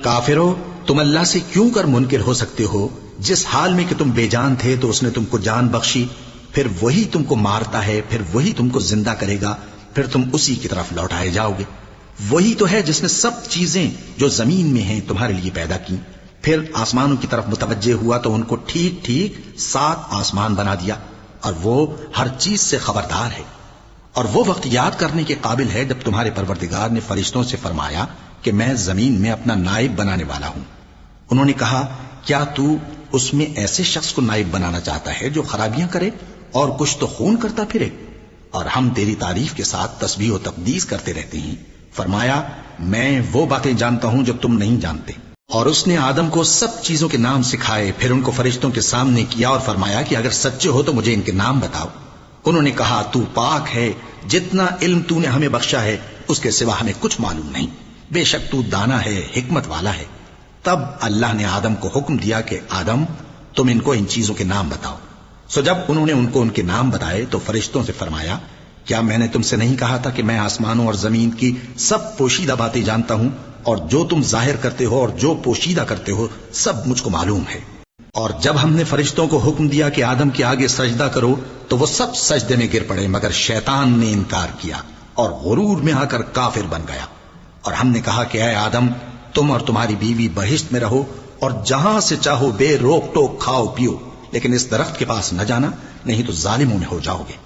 کافرو، تم اللہ سے کیوں کر منکر ہو سکتے ہو؟ جس حال میں کہ تم بے جان تھے تو اس نے تم کو جان بخشی، پھر وہی تم کو مارتا ہے، پھر وہی تم کو زندہ کرے گا، پھر تم اسی کی طرف لوٹائے جاؤ گے۔ وہی تو ہے جس نے سب چیزیں جو زمین میں ہیں تمہارے لیے پیدا کی، پھر آسمانوں کی طرف متوجہ ہوا تو ان کو ٹھیک ٹھیک 7 آسمان بنا دیا، اور وہ ہر چیز سے خبردار ہے۔ اور وہ وقت یاد کرنے کے قابل ہے جب تمہارے پروردگار نے فرشتوں سے فرمایا کہ میں زمین میں اپنا نائب بنانے والا ہوں۔ انہوں نے کہا، کیا تو اس میں ایسے شخص کو نائب بنانا چاہتا ہے جو خرابیاں کرے اور کچھ تو خون کرتا پھرے؟ اور ہم تیری تعریف کے ساتھ تسبیح و تقدیس کرتے رہتے ہیں۔ فرمایا، میں وہ باتیں جانتا ہوں جو تم نہیں جانتے۔ اور اس نے آدم کو سب چیزوں کے نام سکھائے، پھر ان کو فرشتوں کے سامنے کیا اور فرمایا کہ اگر سچے ہو تو مجھے ان کے نام بتاؤ۔ انہوں نے کہا، تو پاک ہے، جتنا علم تو نے ہمیں بخشا ہے اس کے سوا ہمیں کچھ معلوم نہیں، بے شک تو دانا ہے، حکمت والا ہے۔ تب اللہ نے آدم کو حکم دیا کہ آدم، تم ان کو ان چیزوں کے نام بتاؤ۔ سو جب انہوں نے ان کو ان کے نام بتائے تو فرشتوں سے فرمایا، کیا میں نے تم سے نہیں کہا تھا کہ میں آسمانوں اور زمین کی سب پوشیدہ باتیں جانتا ہوں، اور جو تم ظاہر کرتے ہو اور جو پوشیدہ کرتے ہو سب مجھ کو معلوم ہے۔ اور جب ہم نے فرشتوں کو حکم دیا کہ آدم کے آگے سجدہ کرو تو وہ سب سجدے میں گر پڑے، مگر شیطان نے انکار کیا اور غرور میں آ کر کافر بن گیا۔ اور ہم نے کہا کہ اے آدم، تم اور تمہاری بیوی بہشت میں رہو اور جہاں سے چاہو بے روک ٹوک کھاؤ پیو، لیکن اس درخت کے پاس نہ جانا، نہیں تو ظالموں میں ہو جاؤ گے۔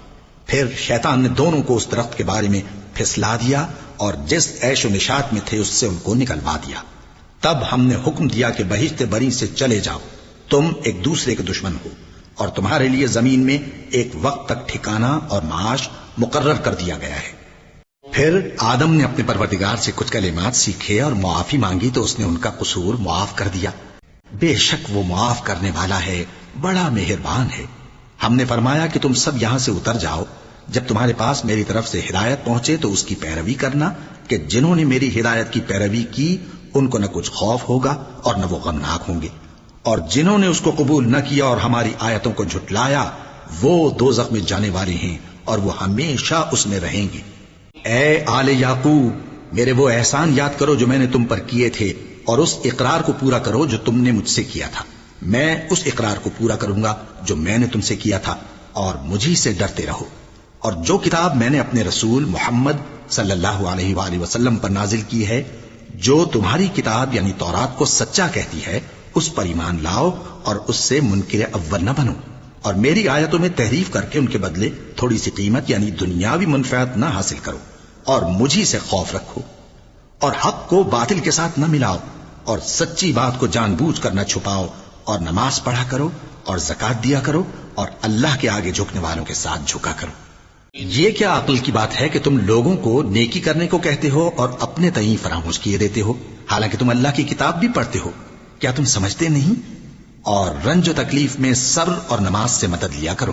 پھر شیطان نے دونوں کو اس درخت کے بارے میں پھسلا دیا اور جس عیش و نشاط میں تھے اس سے ان کو نکلوا دیا۔ تب ہم نے حکم دیا کہ بہشت بری سے چلے جاؤ، تم ایک دوسرے کے دشمن ہو، اور تمہارے لیے زمین میں ایک وقت تک ٹھکانہ اور معاش مقرر کر دیا گیا ہے۔ پھر آدم نے اپنے پروردگار سے کچھ کلمات سیکھے اور معافی مانگی تو اس نے ان کا قصور معاف کر دیا۔ بے شک وہ معاف کرنے والا ہے، بڑا مہربان ہے۔ ہم نے فرمایا کہ تم سب یہاں سے اتر جاؤ، جب تمہارے پاس میری طرف سے ہدایت پہنچے تو اس کی پیروی کرنا، کہ جنہوں نے میری ہدایت کی پیروی کی ان کو نہ کچھ خوف ہوگا اور نہ وہ غمناک ہوں گے، اور جنہوں نے اس کو قبول نہ کیا اور ہماری آیتوں کو جھٹلایا وہ دوزخ میں جانے والے ہیں اور وہ ہمیشہ اس میں رہیں گے۔ اے آل یعقوب، میرے وہ احسان یاد کرو جو میں نے تم پر کیے تھے، اور اس اقرار کو پورا کرو جو تم نے مجھ سے کیا تھا۔ میں اس اقرار کو پورا کروں گا جو میں نے تم سے کیا تھا، اور مجھی سے ڈرتے رہو۔ اور جو کتاب میں نے اپنے رسول محمد صلی اللہ علیہ وآلہ وسلم پر نازل کی ہے، جو تمہاری کتاب یعنی تورات کو سچا کہتی ہے، اس پر ایمان لاؤ اور اس سے منکر اول نہ بنو، اور میری آیتوں میں تحریف کر کے ان کے بدلے تھوڑی سی قیمت یعنی دنیاوی منفعت نہ حاصل کرو، اور مجھی سے خوف رکھو، اور حق کو باطل کے ساتھ نہ ملاؤ، اور سچی بات کو جان بوجھ کر نہ چھپاؤ، اور نماز پڑھا کرو اور زکات دیا کرو، اور اللہ کے آگے جھکنے والوں کے ساتھ جھکا کرو۔ یہ کیا عقل کی بات ہے کہ تم لوگوں کو نیکی کرنے کو کہتے ہو اور اپنے تئیں فراموش کیے دیتے ہو، حالانکہ تم اللہ کی کتاب بھی پڑھتے ہو؟ کیا تم سمجھتے نہیں؟ اور رنج و تکلیف میں صبر اور نماز سے مدد لیا کرو،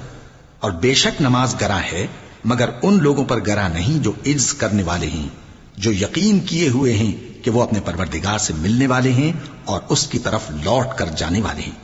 اور بے شک نماز گراں ہے، مگر ان لوگوں پر گراں نہیں جو عجز کرنے والے ہیں، جو یقین کیے ہوئے ہیں کہ وہ اپنے پروردگار سے ملنے والے ہیں اور اس کی طرف لوٹ کر جانے والے ہیں۔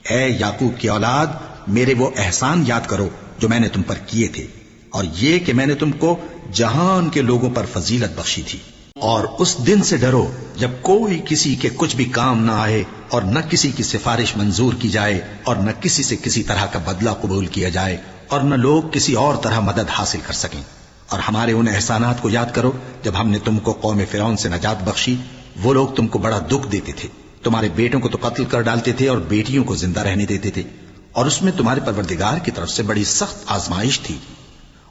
اے یعقوب کی اولاد، میرے وہ احسان یاد کرو جو میں نے تم پر کیے تھے، اور یہ کہ میں نے تم کو جہان کے لوگوں پر فضیلت بخشی تھی۔ اور اس دن سے ڈرو جب کوئی کسی کے کچھ بھی کام نہ آئے، اور نہ کسی کی سفارش منظور کی جائے، اور نہ کسی سے کسی طرح کا بدلہ قبول کیا جائے، اور نہ لوگ کسی اور طرح مدد حاصل کر سکیں۔ اور ہمارے ان احسانات کو یاد کرو جب ہم نے تم کو قوم فرعون سے نجات بخشی۔ وہ لوگ تم کو بڑا دکھ دیتے تھے، تمہارے بیٹوں کو تو قتل کر ڈالتے تھے اور بیٹیوں کو زندہ رہنے دیتے تھے، اور اس میں تمہارے پروردگار کی طرف سے بڑی سخت آزمائش تھی۔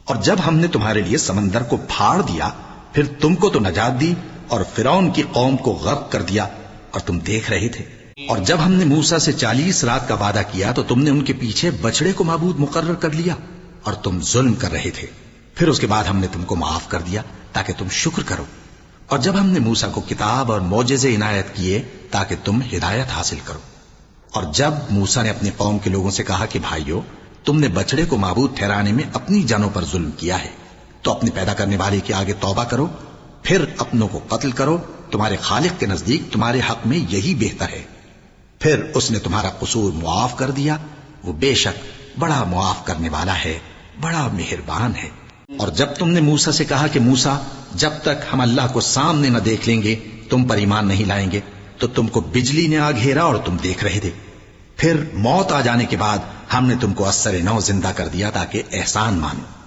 اور جب ہم نے تمہارے لیے سمندر کو پھاڑ دیا، پھر تم کو تو نجات دی اور فرعون کی قوم کو غرق کر دیا، اور تم دیکھ رہے تھے۔ اور جب ہم نے موسیٰ سے 40 رات کا وعدہ کیا تو تم نے ان کے پیچھے بچڑے کو معبود مقرر کر لیا، اور تم ظلم کر رہے تھے۔ پھر اس کے بعد ہم نے تم کو معاف کر دیا تاکہ تم شکر کرو۔ اور جب ہم نے موسیٰ کو کتاب اور معجزے عنایت کیے تاکہ تم ہدایت حاصل کرو۔ اور جب موسیٰ نے اپنی قوم کے لوگوں سے کہا کہ بھائیو، تم نے بچڑے کو معبود ٹھہرانے میں اپنی جانوں پر ظلم کیا ہے، تو اپنے پیدا کرنے والے کے آگے توبہ کرو، پھر اپنوں کو قتل کرو، تمہارے خالق کے نزدیک تمہارے حق میں یہی بہتر ہے۔ پھر اس نے تمہارا قصور معاف کر دیا، وہ بے شک بڑا معاف کرنے والا ہے، بڑا مہربان ہے۔ اور جب تم نے موسیٰ سے کہا کہ موسیٰ، جب تک ہم اللہ کو سامنے نہ دیکھ لیں گے تم پر ایمان نہیں لائیں گے، تو تم کو بجلی نے آ گھیرا اور تم دیکھ رہے تھے. پھر موت آ جانے کے بعد ہم نے تم کو اثر نو زندہ کر دیا تاکہ احسان مانو.